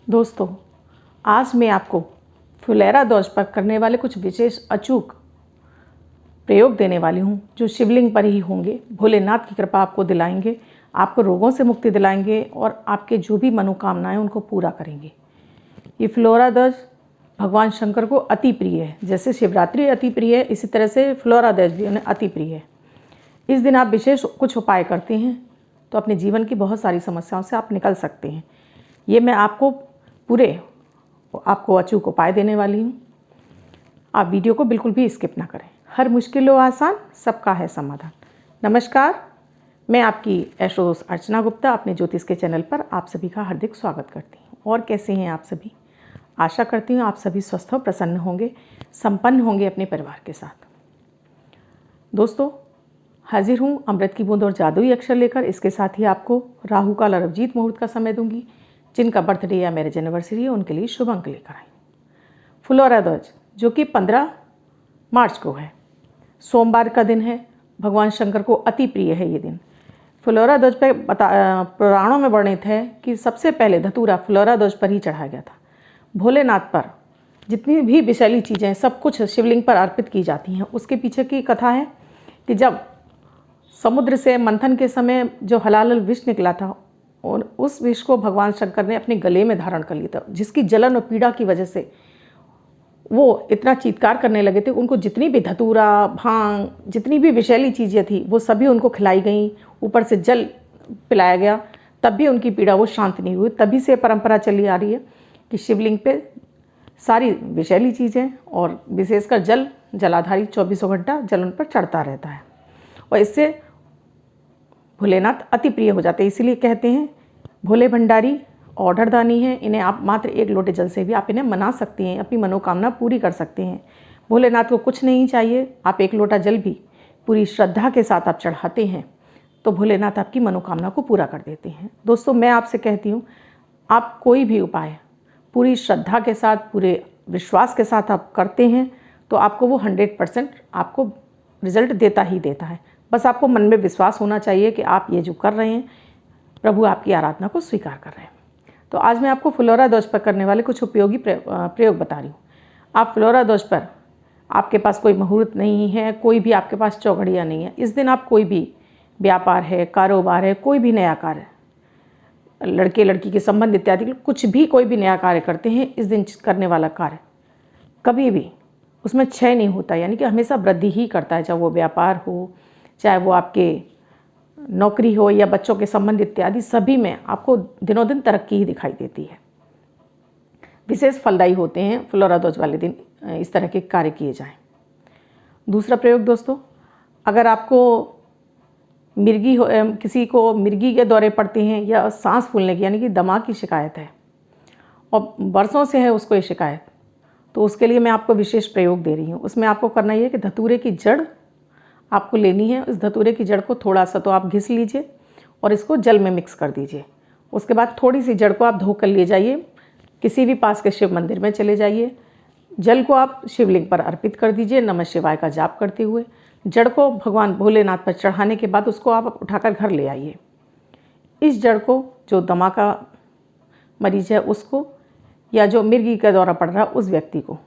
दोस्तों, आज मैं आपको फुलेरा दोष पर करने वाले कुछ विशेष अचूक प्रयोग देने वाली हूँ, जो शिवलिंग पर ही होंगे। भोलेनाथ की कृपा आपको दिलाएंगे, आपको रोगों से मुक्ति दिलाएंगे और आपके जो भी मनोकामनाएं उनको पूरा करेंगे। ये फ्लोरा दज भगवान शंकर को अति प्रिय है। जैसे शिवरात्रि अति प्रिय है, इसी तरह से फ्लोरा दज भी उन्हें अति प्रिय है। इस दिन आप विशेष कुछ उपाय करते हैं तो अपने जीवन की बहुत सारी समस्याओं से आप निकल सकते हैं। ये मैं आपको अचूक उपाय देने वाली हूँ। आप वीडियो को बिल्कुल भी स्किप ना करें। हर मुश्किल हो आसान, सबका है समाधान। नमस्कार, मैं आपकी एस्ट्रो दोस्त अर्चना गुप्ता अपने ज्योतिष के चैनल पर आप सभी का हार्दिक स्वागत करती हूँ। और कैसे हैं आप सभी? आशा करती हूँ आप सभी स्वस्थ और प्रसन्न होंगे, संपन्न होंगे अपने परिवार के साथ। दोस्तों, हाजिर हूँ अमृत की बूंद और जादुई अक्षर लेकर। इसके साथ ही आपको राहु काल और अभिजीत मुहूर्त का समय दूंगी। जिनका बर्थडे या मैरिज एनिवर्सरी है उनके लिए शुभ अंक लेकर आए। फ्लोरा ध्वज जो कि 15 मार्च को है, सोमवार का दिन है। भगवान शंकर को अति प्रिय है ये दिन। फ्लोरा ध्वज पर पुराणों में वर्णित है कि सबसे पहले धतूरा फ्लोरा ध्वज पर ही चढ़ाया गया था। भोलेनाथ पर जितनी भी विषैली चीज़ें सब कुछ शिवलिंग पर अर्पित की जाती हैं। उसके पीछे की कथा है कि जब समुद्र से मंथन के समय जो हलाल विष निकला था और उस विष को भगवान शंकर ने अपने गले में धारण कर लिया था, जिसकी जलन और पीड़ा की वजह से वो इतना चीत्कार करने लगे थे। उनको जितनी भी धतूरा, भांग, जितनी भी विषैली चीज़ें थी वो सभी उनको खिलाई गई, ऊपर से जल पिलाया गया, तब भी उनकी पीड़ा वो शांत नहीं हुई। तभी से परंपरा चली आ रही है कि शिवलिंग पे सारी विषैली चीज़ें और विशेषकर जलाधारी 24 घंटा जल उन पर चढ़ता रहता है और इससे भोलेनाथ अति प्रिय हो जाते हैं। इसीलिए कहते हैं भोले भंडारी ऑर्डर दानी है। इन्हें आप मात्र 1 लोटे जल से भी आप इन्हें मना सकती हैं, अपनी मनोकामना पूरी कर सकते हैं। भोलेनाथ को कुछ नहीं चाहिए, आप 1 लोटा जल भी पूरी श्रद्धा के साथ आप चढ़ाते हैं तो भोलेनाथ आपकी मनोकामना को पूरा कर देते हैं। दोस्तों, मैं आपसे कहती हूँ, आप कोई भी उपाय पूरी श्रद्धा के साथ, पूरे विश्वास के साथ आप करते हैं तो आपको वो 100% आपको रिजल्ट देता ही देता है। बस आपको मन में विश्वास होना चाहिए कि आप ये जो कर रहे हैं, प्रभु आपकी आराधना को स्वीकार कर रहे हैं। तो आज मैं आपको फ्लोरा ध्वज पर करने वाले कुछ उपयोगी प्रयोग बता रही हूँ। आप फ्लोरा ध्वज पर, आपके पास कोई मुहूर्त नहीं है, कोई भी आपके पास चौघड़ियाँ नहीं है, इस दिन आप कोई भी व्यापार है, कारोबार है, कोई भी नया कार्य, लड़के लड़की के संबंध इत्यादि कुछ भी कोई भी नया कार्य करते हैं, इस दिन करने वाला कार्य कभी भी उसमें क्षय नहीं होता, यानी कि हमेशा वृद्धि ही करता है। चाहे वो व्यापार हो, चाहे वो आपके नौकरी हो या बच्चों के संबंध इत्यादि, सभी में आपको दिनों दिन तरक्की ही दिखाई देती है। विशेष फलदायी होते हैं फ्लोरा ध्वज वाले दिन इस तरह के कार्य किए जाएं। दूसरा प्रयोग दोस्तों, अगर आपको किसी को मिर्गी के दौरे पड़ते हैं या सांस फूलने की यानी कि दमा की शिकायत है और बरसों से है उसको ये शिकायत, तो उसके लिए मैं आपको विशेष प्रयोग दे रही हूँ। उसमें आपको करना ये है कि धतूरे की जड़ आपको लेनी है। इस धतूरे की जड़ को थोड़ा सा तो आप घिस लीजिए और इसको जल में मिक्स कर दीजिए। उसके बाद थोड़ी सी जड़ को आप धो कर ले जाइए, किसी भी पास के शिव मंदिर में चले जाइए। जल को आप शिवलिंग पर अर्पित कर दीजिए नमः शिवाय का जाप करते हुए। जड़ को भगवान भोलेनाथ पर चढ़ाने के बाद उसको आप उठाकर घर ले आइए। इस जड़ को जो दमा का मरीज है उसको, या जो मिर्गी का दौरा पड़ रहा है उस व्यक्ति को,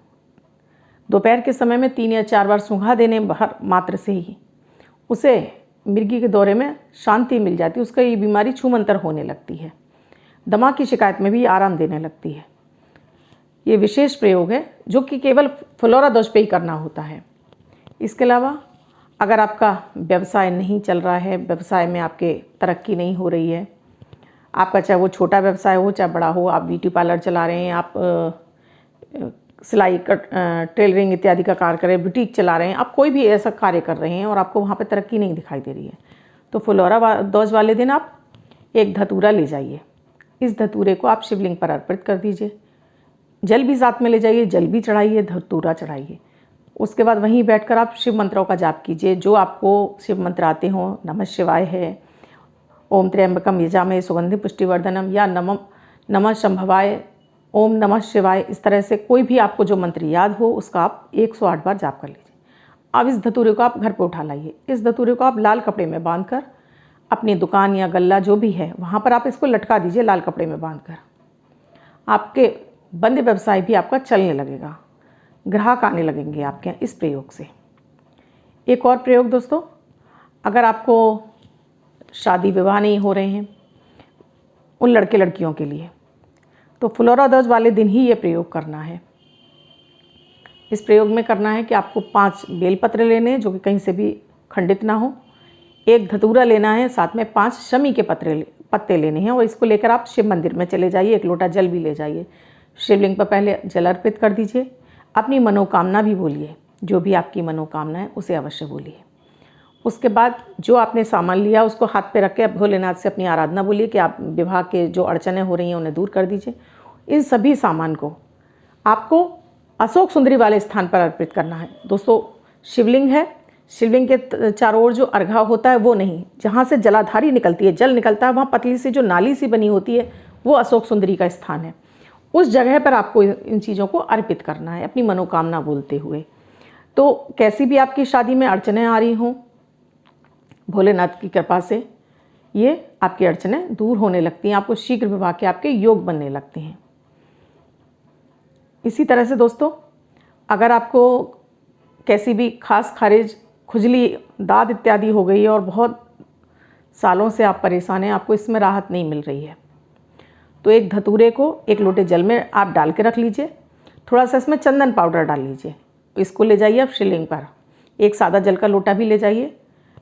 दोपहर के समय में 3 या 4 बार सूंघा देने मात्र से ही उसे मिर्गी के दौरे में शांति मिल जाती है। उसका ये बीमारी छूमंतर होने लगती है, दमा की शिकायत में भी आराम देने लगती है। ये विशेष प्रयोग है जो कि केवल फ्लोरा ध्वज पे ही करना होता है। इसके अलावा अगर आपका व्यवसाय नहीं चल रहा है, व्यवसाय में आपके तरक्की नहीं हो रही है, आपका चाहे वो छोटा व्यवसाय हो चाहे बड़ा हो, आप ब्यूटी पार्लर चला रहे हैं, आप सिलाई टेलरिंग इत्यादि का कार्य कर रहे हैं, बुटीक चला रहे हैं, आप कोई भी ऐसा कार्य कर रहे हैं और आपको वहाँ पे तरक्की नहीं दिखाई दे रही है, तो फ्लोरा ध्वज वाले दिन आप एक धतूरा ले जाइए। इस धतूरे को आप शिवलिंग पर अर्पित कर दीजिए। जल भी साथ में ले जाइए, जल भी चढ़ाइए, धतूरा चढ़ाइए। उसके बाद वहीं बैठकर आप शिव मंत्रों का जाप कीजिए, जो आपको शिव मंत्र आते हों। नमः शिवाय है, ओम त्र्यंबकम यजामहे सुगंधि पुष्टिवर्धनम, या नमः शंभवाय, ओम नमः शिवाय, इस तरह से कोई भी आपको जो मंत्र याद हो उसका आप 108 बार जाप कर लीजिए। अब इस धतूरे को आप घर पर उठा लाइए। इस धतूरे को आप लाल कपड़े में बांधकर अपनी दुकान या गल्ला जो भी है वहाँ पर आप इसको लटका दीजिए लाल कपड़े में बांधकर। आपके बंद व्यवसाय भी आपका चलने लगेगा, ग्राहक आने लगेंगे आपके यहाँ इस प्रयोग से। एक और प्रयोग दोस्तों, अगर आपको शादी विवाह नहीं हो रहे हैं उन लड़के लड़कियों के लिए, तो फ्लोरा ध्वज वाले दिन ही ये प्रयोग करना है। इस प्रयोग में करना है कि आपको 5 बेलपत्र लेने हैं जो कि कहीं से भी खंडित ना हो, 1 धतूरा लेना है, साथ में 5 शमी के पत्ते लेने हैं और इसको लेकर आप शिव मंदिर में चले जाइए। 1 लोटा जल भी ले जाइए, शिवलिंग पर पहले जल अर्पित कर दीजिए, अपनी मनोकामना भी बोलिए, जो भी आपकी मनोकामना है उसे अवश्य बोलिए। उसके बाद जो आपने सामान लिया उसको हाथ पे रख के भोलेनाथ से अपनी आराधना बोलिए कि आप विवाह के जो अड़चनें हो रही हैं उन्हें दूर कर दीजिए। इन सभी सामान को आपको अशोक सुंदरी वाले स्थान पर अर्पित करना है। दोस्तों शिवलिंग है, शिवलिंग के चारों ओर जो अर्घा होता है वो नहीं, जहाँ से जलाधारी निकलती है, जल निकलता है, वहाँ पतली सी जो नाली सी बनी होती है वो अशोक सुंदरी का स्थान है। उस जगह पर आपको इन चीज़ों को अर्पित करना है अपनी मनोकामना बोलते हुए। तो कैसी भी आपकी शादी में अड़चनें आ रही हों, भोलेनाथ की कृपा से ये आपकी अड़चनें दूर होने लगती हैं, आपको शीघ्र विवाह के आपके योग बनने लगते हैं। इसी तरह से दोस्तों, अगर आपको कैसी भी खास खारिज, खुजली, दाद इत्यादि हो गई है और बहुत सालों से आप परेशान हैं, आपको इसमें राहत नहीं मिल रही है, तो 1 धतूरे को 1 लोटे जल में आप डाल के रख लीजिए, थोड़ा सा इसमें चंदन पाउडर डाल लीजिए, इसको ले जाइए आप शिवलिंग पर। 1 सादा जल का लोटा भी ले जाइए,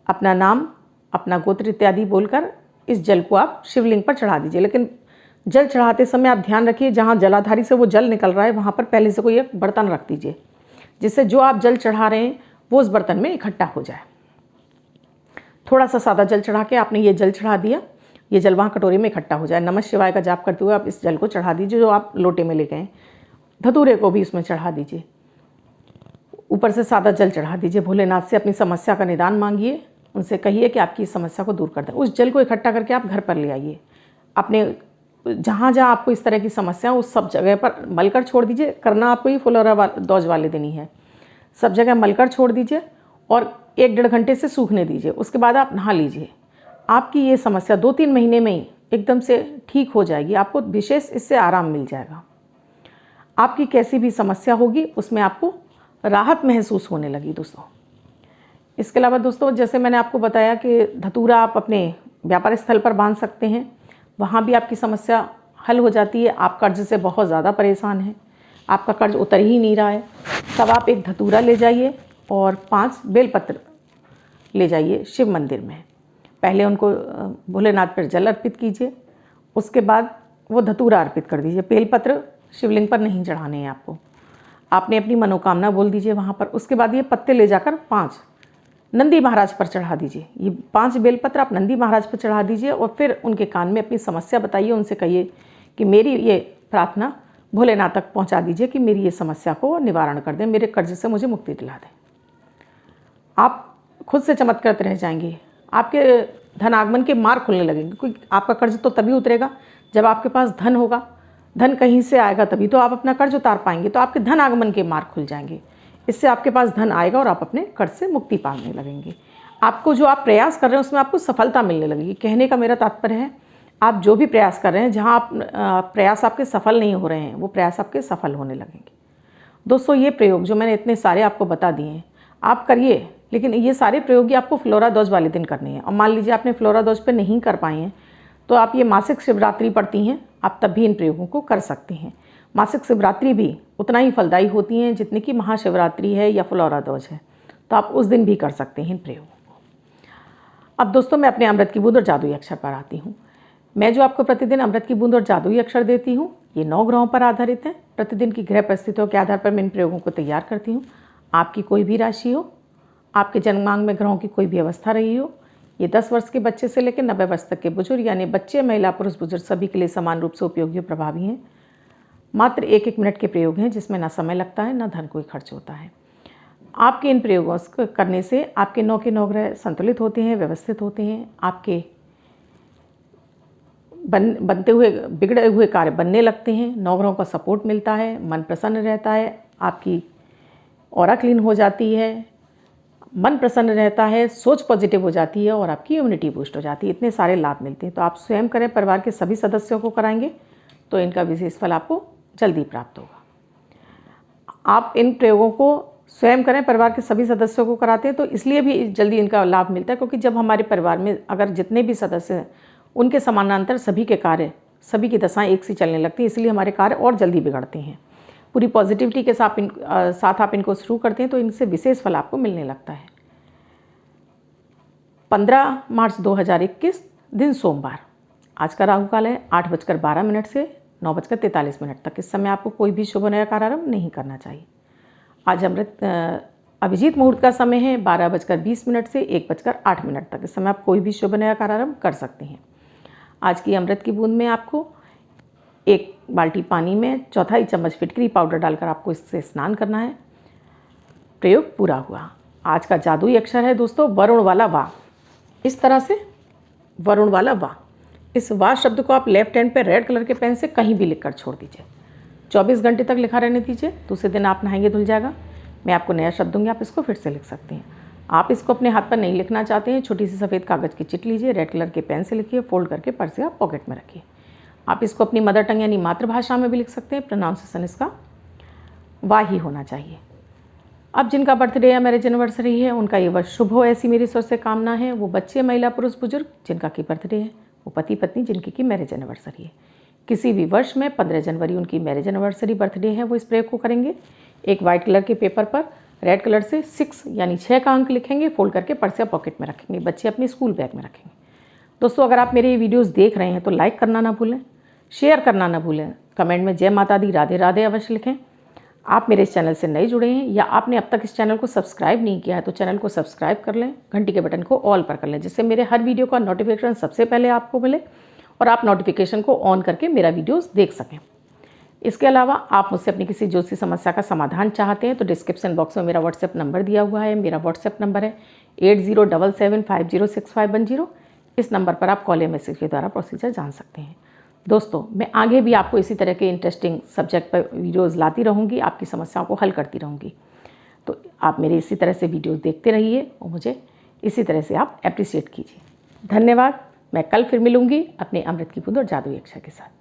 अपना नाम, अपना गोत्र इत्यादि बोलकर इस जल को आप शिवलिंग पर चढ़ा दीजिए। लेकिन जल चढ़ाते समय आप ध्यान रखिए, जहाँ जलाधारी से वो जल निकल रहा है वहाँ पर पहले से कोई एक बर्तन रख दीजिए, जिससे जो आप जल चढ़ा रहे हैं वो उस बर्तन में इकट्ठा हो जाए। थोड़ा सा सादा जल चढ़ा के आपने ये जल चढ़ा दिया, ये जल वहाँ कटोरी में इकट्ठा हो जाए। नमः शिवाय का जाप करते हुए आप इस जल को चढ़ा दीजिए जो आप लोटे में ले गए। धतूरे को भी इसमें चढ़ा दीजिए, ऊपर से सादा जल चढ़ा दीजिए। भोलेनाथ से अपनी समस्या का निदान मांगिए, उनसे कहिए कि आपकी इस समस्या को दूर कर दें। उस जल को इकट्ठा करके आप घर पर ले आइए, अपने जहाँ जहाँ आपको इस तरह की समस्या उस सब जगह पर मलकर छोड़ दीजिए। करना आपको ये फ्लोरा ध्वज वाले दिन ही है, सब जगह मलकर छोड़ दीजिए और 1-1.5 घंटे से सूखने दीजिए। उसके बाद आप नहा लीजिए। आपकी ये समस्या 2-3 महीने में ही एकदम से ठीक हो जाएगी, आपको विशेष इससे आराम मिल जाएगा। आपकी कैसी भी समस्या होगी उसमें आपको राहत महसूस होने लगी दोस्तों। इसके अलावा दोस्तों, जैसे मैंने आपको बताया कि धतूरा आप अपने व्यापार स्थल पर बांध सकते हैं, वहाँ भी आपकी समस्या हल हो जाती है। आप कर्ज से बहुत ज़्यादा परेशान हैं, आपका कर्ज उतर ही नहीं रहा है, तब आप 1 धतूरा ले जाइए और 5 बेलपत्र ले जाइए शिव मंदिर में। पहले उनको भोलेनाथ पर जल अर्पित कीजिए, उसके बाद वो धतूरा अर्पित कर दीजिए। बेलपत्र शिवलिंग पर नहीं चढ़ाने हैं आपको, आपने अपनी मनोकामना बोल दीजिए वहाँ पर। उसके बाद ये पत्ते ले जाकर 5 नंदी महाराज पर चढ़ा दीजिए। ये 5 बेलपत्र आप नंदी महाराज पर चढ़ा दीजिए और फिर उनके कान में अपनी समस्या बताइए, उनसे कहिए कि मेरी ये प्रार्थना भोलेनाथ तक पहुँचा दीजिए कि मेरी ये समस्या को निवारण कर दें, मेरे कर्ज से मुझे मुक्ति दिला दें। आप खुद से चमत्कृत रह जाएंगे, आपके धन आगमन के मार्ग खुलने लगेंगे। क्योंकि आपका कर्ज तो तभी उतरेगा जब आपके पास धन होगा, धन कहीं से आएगा तभी तो आप अपना कर्ज उतार पाएंगे। तो आपके धन आगमन के मार्ग खुल जाएंगे, इससे आपके पास धन आएगा और आप अपने कर्ज से मुक्ति पाने लगेंगे। आपको जो आप प्रयास कर रहे हैं उसमें आपको सफलता मिलने लगेगी। कहने का मेरा तात्पर्य है, आप जो भी प्रयास कर रहे हैं, जहाँ आप प्रयास आपके सफल नहीं हो रहे हैं, वो प्रयास आपके सफल होने लगेंगे। दोस्तों ये प्रयोग जो मैंने इतने सारे आपको बता दिए हैं आप करिए, लेकिन ये सारे प्रयोग आपको फ्लोरा ध्वज वाले दिन करने हैं। और मान लीजिए आपने फ्लोरा ध्वज पर नहीं कर पाए हैं, तो आप ये मासिक शिवरात्रि पढ़ती हैं, आप तब भी इन प्रयोगों को कर सकती हैं। मासिक शिवरात्रि भी उतना ही फलदायी होती हैं जितनी कि महाशिवरात्रि है या फ्लोरा ध्वज है, तो आप उस दिन भी कर सकते हैं इन प्रयोगों को। अब दोस्तों मैं अपने अमृत की बूंद और जादुई अक्षर पर आती हूँ। मैं जो आपको प्रतिदिन अमृत की बूंद और जादुई अक्षर देती हूँ, ये 9 ग्रहों पर आधारित है। प्रतिदिन की ग्रह परिस्थितियों के आधार पर मैं इन प्रयोगों को तैयार करती हूँ। आपकी कोई भी राशि हो, आपके जन्मांग में ग्रहों की कोई भी अवस्था रही हो, ये 10 वर्ष के बच्चे से लेकर 90 वर्ष तक के बुजुर्ग, यानी बच्चे, महिला, पुरुष, बुजुर्ग सभी के लिए समान रूप से उपयोगी और प्रभावी हैं। मात्र 1-1 मिनट के प्रयोग हैं जिसमें ना समय लगता है ना धन कोई खर्च होता है। आपके इन प्रयोगों को करने से आपके 9 के 9 ग्रह संतुलित होते हैं, व्यवस्थित होते हैं। आपके बनते हुए बिगड़े हुए कार्य बनने लगते हैं, 9 ग्रहों का सपोर्ट मिलता है, मन प्रसन्न रहता है, आपकी ऑरा क्लीन हो जाती है, मन प्रसन्न रहता है, सोच पॉजिटिव हो जाती है और आपकी इम्यूनिटी बूस्ट हो जाती है। इतने सारे लाभ मिलते हैं। तो आप स्वयं करें, परिवार के सभी सदस्यों को कराएंगे तो इनका विशेष फल आपको जल्दी प्राप्त होगा। आप इन प्रयोगों को स्वयं करें, परिवार के सभी सदस्यों को कराते हैं तो इसलिए भी जल्दी इनका लाभ मिलता है, क्योंकि जब हमारे परिवार में अगर जितने भी सदस्य हैं उनके समानांतर सभी के कार्य, सभी की दशाएं एक सी चलने लगती हैं, इसलिए हमारे कार्य और जल्दी बिगड़ते हैं। पूरी पॉजिटिविटी के साथ आप इनको शुरू करते हैं तो इनसे विशेष फल आपको मिलने लगता है। 15 मार्च 2021 दिन सोमवार। आज का राहु काल है 8:12 से 9:43 तक। इस समय आपको कोई भी शुभ नया कार्यारंभ नहीं करना चाहिए। आज अभिजीत मुहूर्त का समय है 12:20 से 1:08 तक। इस समय आप कोई भी शुभ नया कार्यारंभ कर सकते हैं। आज की अमृत की बूंद में आपको 1 बाल्टी पानी में 1/4 चम्मच फिटकरी पाउडर डालकर आपको इससे स्नान करना है। प्रयोग पूरा हुआ। आज का जादुई अक्षर है दोस्तों वरुण वाला वाह। इस तरह से वरुण वाला वाह, इस वाह शब्द को आप लेफ्ट हैंड पे रेड कलर के पेन से कहीं भी लिखकर छोड़ दीजिए। 24 घंटे तक लिखा रहने दीजिए। दूसरे दिन आप नहाएंगे धुल जाएगा। मैं आपको नया शब्द दूंगी, आप इसको फिर से लिख सकते हैं। आप इसको अपने हाथ पर नहीं लिखना चाहते हैं, छोटी सी सफ़ेद कागज़ की चिट लीजिए, रेड कलर के पेन से लिखिए, फोल्ड करके पर्स या पॉकेट में रखिए। आप इसको अपनी मदर टंग यानी मातृभाषा में भी लिख सकते हैं। प्रोनाउंसिएशन इसका वाह ही होना चाहिए। अब जिनका बर्थडे या मैरिज एनिवर्सरी है उनका ये वर्ष शुभ हो, ऐसी मेरी ईश्वर से कामना है। वो बच्चे, महिला, पुरुष, बुजुर्ग जिनका की बर्थडे है, वो पति पत्नी जिनकी की मैरिज एनिवर्सरी है। किसी भी वर्ष में 15 जनवरी उनकी मैरिज एनिवर्सरी बर्थडे है, वो इस प्रयोग को करेंगे। एक वाइट कलर के पेपर पर रेड कलर से 6 यानी 6 का अंक लिखेंगे, फोल्ड करके पर्स या पॉकेट में रखेंगे। बच्चे अपने स्कूल बैग में रखेंगे। दोस्तों, अगर आप मेरे ये वीडियोस देख रहे हैं तो लाइक करना ना भूलें, शेयर करना ना भूलें, कमेंट में जय माता दी, राधे राधे अवश्य लिखें। आप मेरे इस चैनल से नए जुड़े हैं या आपने अब तक इस चैनल को सब्सक्राइब नहीं किया है तो चैनल को सब्सक्राइब कर लें, घंटी के बटन को ऑल पर कर लें, जिससे मेरे हर वीडियो का नोटिफिकेशन सबसे पहले आपको मिले और आप नोटिफिकेशन को ऑन करके मेरा वीडियोस देख सकें। इसके अलावा आप मुझसे अपनी किसी ज्योतिषी समस्या का समाधान चाहते हैं तो डिस्क्रिप्शन बॉक्स में मेरा व्हाट्सएप नंबर दिया हुआ है। मेरा व्हाट्सएप नंबर है 8077506510। इस नंबर पर आप कॉल या मैसेज के द्वारा प्रोसीजर जान सकते हैं। दोस्तों, मैं आगे भी आपको इसी तरह के इंटरेस्टिंग सब्जेक्ट पर वीडियोज़ लाती रहूँगी, आपकी समस्याओं को हल करती रहूँगी। तो आप मेरे इसी तरह से वीडियोज़ देखते रहिए और मुझे इसी तरह से आप अप्रिशिएट कीजिए। धन्यवाद। मैं कल फिर मिलूँगी अपने अमृत की बूंद और जादुई अक्षर के साथ।